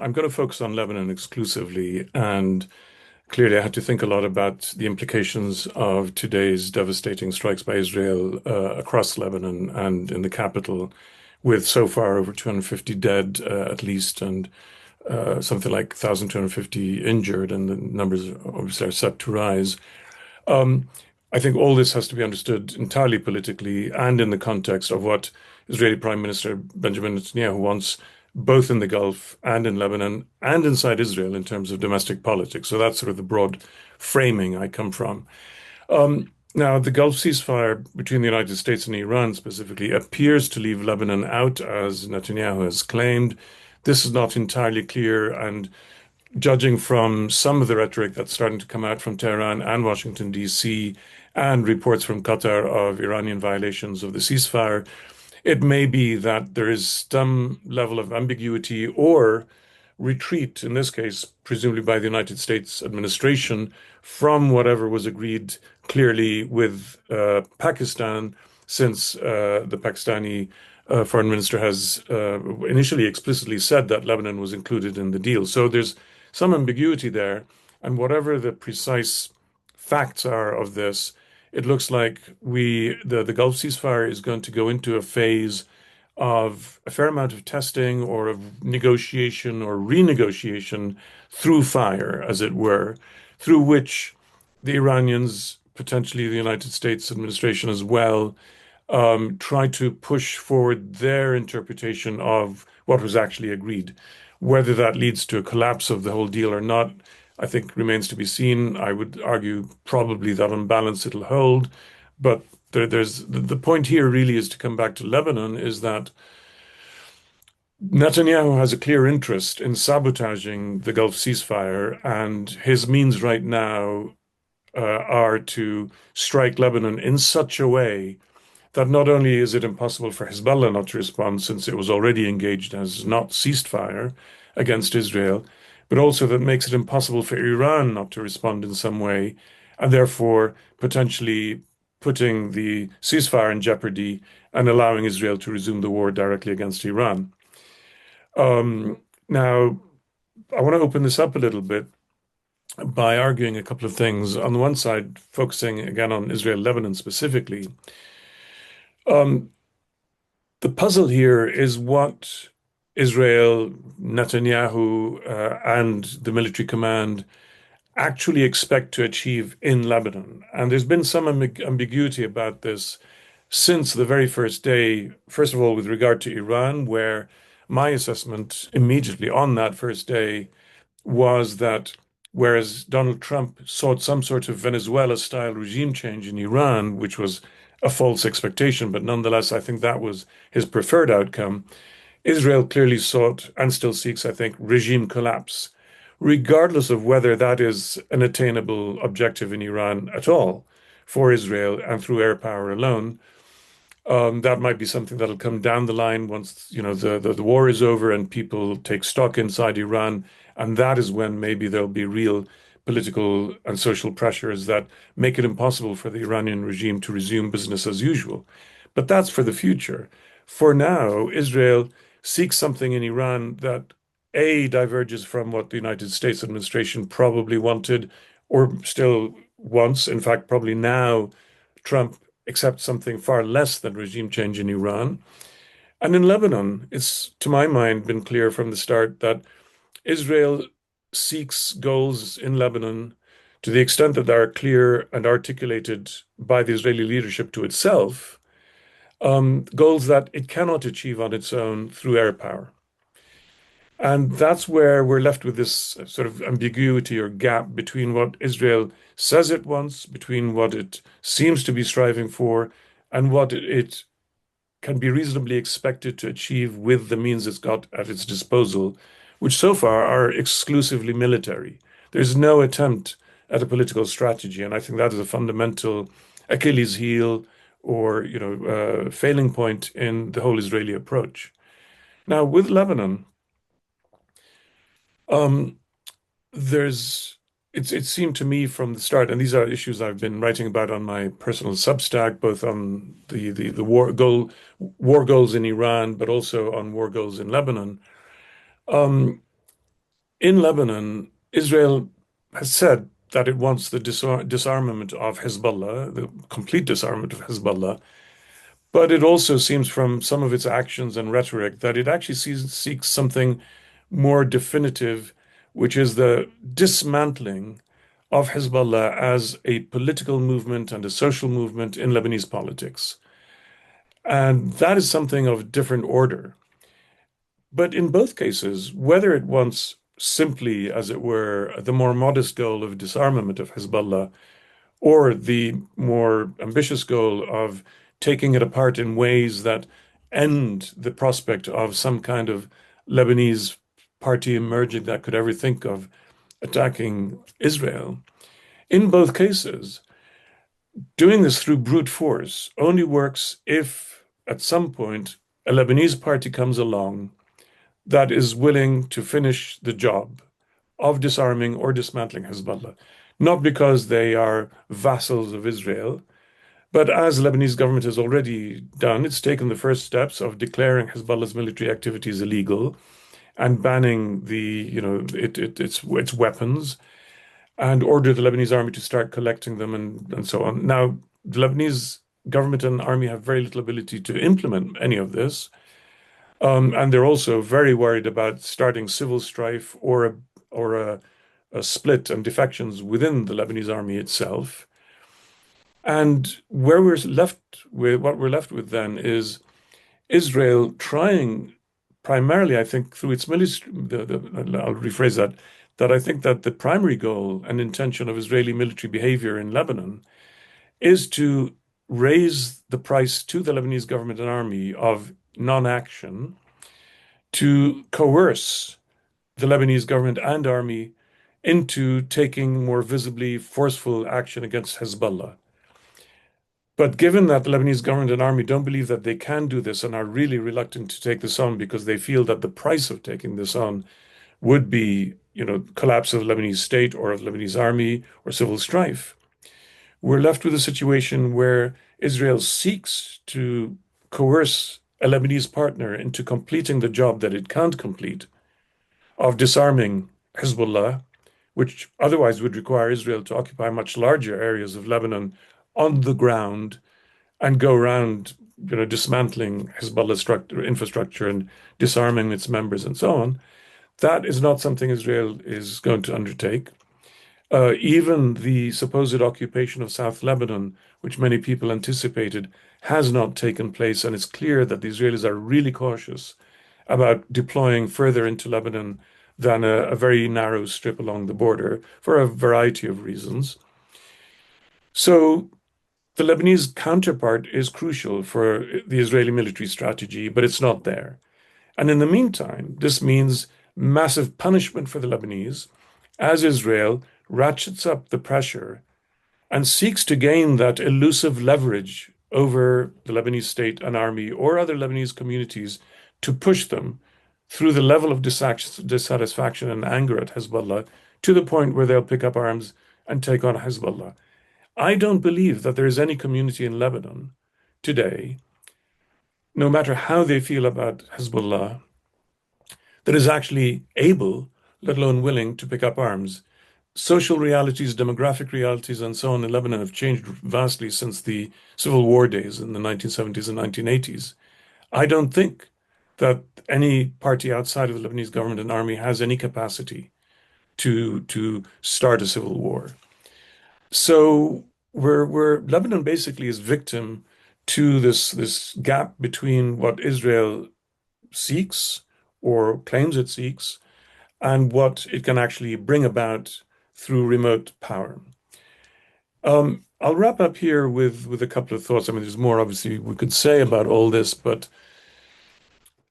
I'm going to focus on Lebanon exclusively, and clearly I had to think a lot about the implications of today's devastating strikes by Israel across Lebanon and in the capital, with so far over 250 dead at least, and something like 1,250 injured, and the numbers obviously are set to rise. Um, I think all this has to be understood entirely politically and in the context of what Israeli Prime Minister Benjamin Netanyahu wants, both in the Gulf and in Lebanon and inside Israel in terms of domestic politics. So that's sort of the broad framing I come from. Now, the Gulf ceasefire between the United States and Iran specifically appears to leave Lebanon out, as Netanyahu has claimed. This is not entirely clear, and judging from some of the rhetoric that's starting to come out from Tehran and Washington, D.C., and reports from Qatar of Iranian violations of the ceasefire, it may be that there is some level of ambiguity or retreat, in this case, presumably by the United States administration, from whatever was agreed clearly with Pakistan, since the Pakistani foreign minister has initially explicitly said that Lebanon was included in the deal. So there's some ambiguity there. And whatever the precise facts are of this, it looks like the Gulf ceasefire is going to go into a phase of a fair amount of testing or of negotiation or renegotiation through fire, as it were, through which the Iranians, potentially the United States administration as well, try to push forward their interpretation of what was actually agreed. Whether that leads to a collapse of the whole deal or not, I think remains to be seen. I would argue probably that on balance it'll hold, but there's the point here really is to come back to Lebanon is that Netanyahu has a clear interest in sabotaging the Gulf ceasefire, and his means right now are to strike Lebanon in such a way that not only is it impossible for Hezbollah not to respond, since it was already engaged and has not ceased fire against Israel, but also that makes it impossible for Iran not to respond in some way, and therefore potentially putting the ceasefire in jeopardy and allowing Israel to resume the war directly against Iran. Now, I want to open this up a little bit by arguing a couple of things. On the one side, focusing again on Israel, Lebanon specifically. Um, the puzzle here is what Israel, Netanyahu, and the military command actually expect to achieve in Lebanon. And there's been some ambiguity about this since the very first day, first of all, with regard to Iran, where my assessment immediately on that first day was that whereas Donald Trump sought some sort of Venezuela-style regime change in Iran, which was a false expectation, but nonetheless, I think that was his preferred outcome. Israel clearly sought and still seeks, I think, regime collapse, regardless of whether that is an attainable objective in Iran at all for Israel and through air power alone. That might be something that'll come down the line once, the war is over and people take stock inside Iran. And that is when maybe there'll be real political and social pressures that make it impossible for the Iranian regime to resume business as usual. But that's for the future. For now, Israel seeks something in Iran that A, diverges from what the United States administration probably wanted or still wants. In fact, probably now Trump accepts something far less than regime change in Iran. And in Lebanon, it's, to my mind, been clear from the start that Israel seeks goals in Lebanon to the extent that they are clear and articulated by the Israeli leadership to itself, goals that it cannot achieve on its own through air power. And that's where we're left with this sort of ambiguity or gap between what Israel says it wants, between what it seems to be striving for, and what it can be reasonably expected to achieve with the means it's got at its disposal, which so far are exclusively military. There's no attempt at a political strategy, and I think that is a fundamental Achilles heel or failing point in the whole Israeli approach. Now, with Lebanon, um, there's it seemed to me from the start, and these are issues I've been writing about on my personal Substack, both on the war goals in Iran, but also on war goals in Lebanon. Um, In Lebanon, Israel has said that it wants the disarmament of Hezbollah, the complete disarmament of Hezbollah, but it also seems from some of its actions and rhetoric that it actually seeks something more definitive, which is the dismantling of Hezbollah as a political movement and a social movement in Lebanese politics. And that is something of different order. But in both cases, whether it wants simply, as it were, the more modest goal of disarmament of Hezbollah or the more ambitious goal of taking it apart in ways that end the prospect of some kind of Lebanese party emerging that could ever think of attacking Israel. In both cases, doing this through brute force only works if at some point a Lebanese party comes along that is willing to finish the job of disarming or dismantling Hezbollah, not because they are vassals of Israel, but as the Lebanese government has already done, it's taken the first steps of declaring Hezbollah's military activities illegal and banning its weapons and ordered the Lebanese army to start collecting them and so on. Now, the Lebanese government and army have very little ability to implement any of this. And they're also very worried about starting civil strife or a split and defections within the Lebanese army itself. And where we're left with what we're left with then is Israel trying primarily, I think, through its military. I'll rephrase that. That I think that the primary goal and intention of Israeli military behavior in Lebanon is to raise the price to the Lebanese government and army of non-action to coerce the Lebanese government and army into taking more visibly forceful action against Hezbollah. But given that the Lebanese government and army don't believe that they can do this and are really reluctant to take this on because they feel that the price of taking this on would be, collapse of the Lebanese state or of the Lebanese army or civil strife, we're left with a situation where Israel seeks to coerce a Lebanese partner into completing the job that it can't complete of disarming Hezbollah, which otherwise would require Israel to occupy much larger areas of Lebanon on the ground and go around, dismantling Hezbollah infrastructure and disarming its members and so on. That is not something Israel is going to undertake. Even the supposed occupation of South Lebanon, which many people anticipated, has not taken place, and it's clear that the Israelis are really cautious about deploying further into Lebanon than a very narrow strip along the border for a variety of reasons. So the Lebanese counterpart is crucial for the Israeli military strategy, but it's not there. And in the meantime, this means massive punishment for the Lebanese as Israel ratchets up the pressure and seeks to gain that elusive leverage over the Lebanese state and army or other Lebanese communities to push them through the level of dissatisfaction and anger at Hezbollah to the point where they'll pick up arms and take on Hezbollah. I don't believe that there is any community in Lebanon today, no matter how they feel about Hezbollah, that is actually able, let alone willing, to pick up arms. Social realities, demographic realities, and so on in Lebanon have changed vastly since the civil war days in the 1970s and 1980s. I don't think that any party outside of the Lebanese government and army has any capacity to start a civil war. So we're Lebanon basically is victim to this gap between what Israel seeks or claims it seeks and what it can actually bring about through remote power. I'll wrap up here with a couple of thoughts. I mean, there's more obviously we could say about all this, but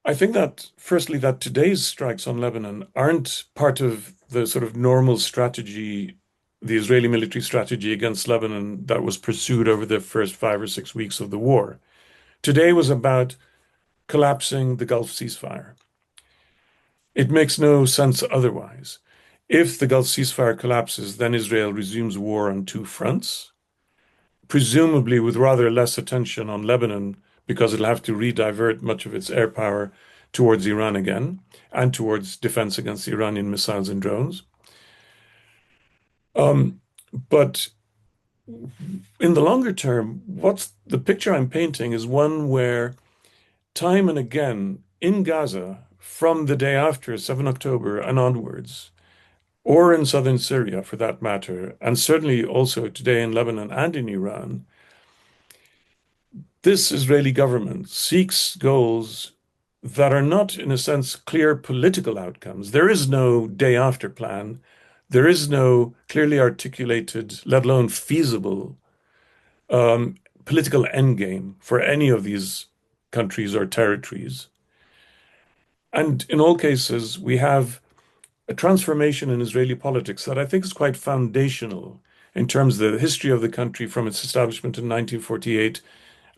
I think that firstly that today's strikes on Lebanon aren't part of the sort of normal strategy, the Israeli military strategy against Lebanon that was pursued over the first 5 or 6 weeks of the war. Today was about collapsing the Gulf ceasefire. It makes no sense otherwise. If the Gulf ceasefire collapses, then Israel resumes war on two fronts, presumably with rather less attention on Lebanon, because it'll have to redivert much of its air power towards Iran again and towards defense against Iranian missiles and drones. Um, but in the longer term, what's the picture I'm painting is one where time and again in Gaza, from the day after 7 October and onwards, or in southern Syria for that matter, and certainly also today in Lebanon and in Iran, this Israeli government seeks goals that are not, in a sense, clear political outcomes. There is no day after plan. There is no clearly articulated, let alone feasible, um, political endgame for any of these countries or territories. And in all cases, we have a transformation in Israeli politics that I think is quite foundational in terms of the history of the country from its establishment in 1948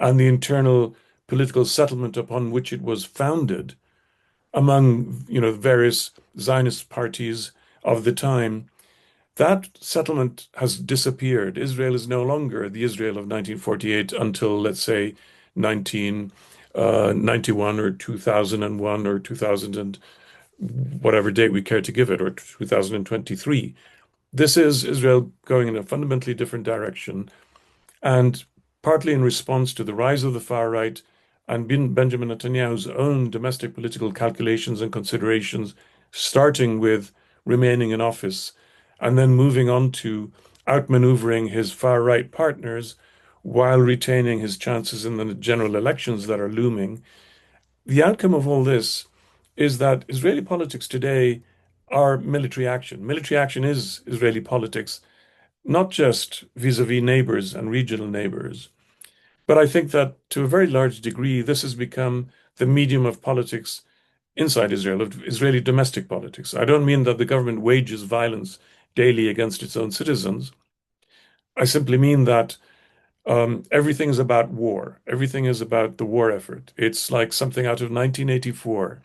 and the internal political settlement upon which it was founded among, various Zionist parties of the time. That settlement has disappeared. Israel is no longer the Israel of 1948 until, let's say, 1991 or 2001 or 2000 and whatever date we care to give it, or 2023. This is Israel going in a fundamentally different direction, and partly in response to the rise of the far right and Benjamin Netanyahu's own domestic political calculations and considerations, starting with remaining in office and then moving on to outmaneuvering his far right partners while retaining his chances in the general elections that are looming. The outcome of all this is that Israeli politics today are military action. Military action is Israeli politics, not just vis-a-vis neighbors and regional neighbors. But I think that to a very large degree, this has become the medium of politics inside Israel, of Israeli domestic politics. I don't mean that the government wages violence daily against its own citizens. I simply mean that everything is about war. Everything is about the war effort. It's like something out of 1984.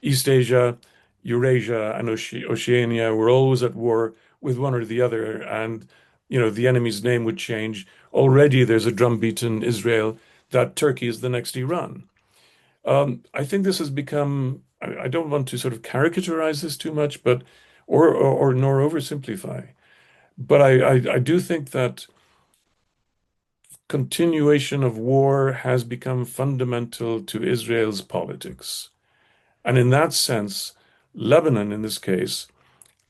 East Asia, Eurasia, and Oceania were always at war with one or the other, and the enemy's name would change. Already, there's a drumbeat in Israel that Turkey is the next Iran. I think this has become. I don't want to sort of caricaturize this too much, but or nor oversimplify. But I do think that continuation of war has become fundamental to Israel's politics. And in that sense, Lebanon in this case,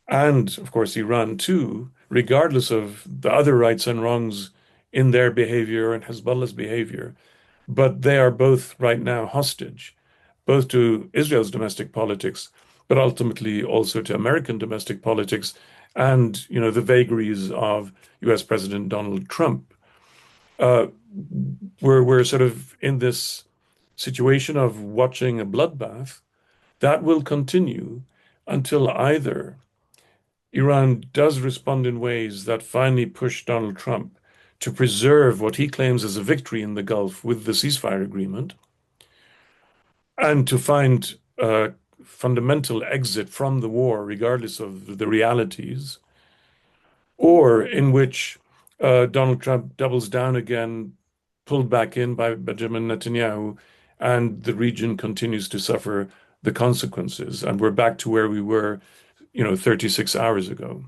and of course Iran too, regardless of the other rights and wrongs in their behavior and Hezbollah's behavior, but they are both right now hostage, both to Israel's domestic politics, but ultimately also to American domestic politics and, the vagaries of US President Donald Trump. Uh, we're sort of in this situation of watching a bloodbath that will continue until either Iran does respond in ways that finally push Donald Trump to preserve what he claims as a victory in the Gulf with the ceasefire agreement and to find a fundamental exit from the war, regardless of the realities, or in which Donald Trump doubles down again, pulled back in by Benjamin Netanyahu, and the region continues to suffer the consequences. And we're back to where we were, 36 hours ago.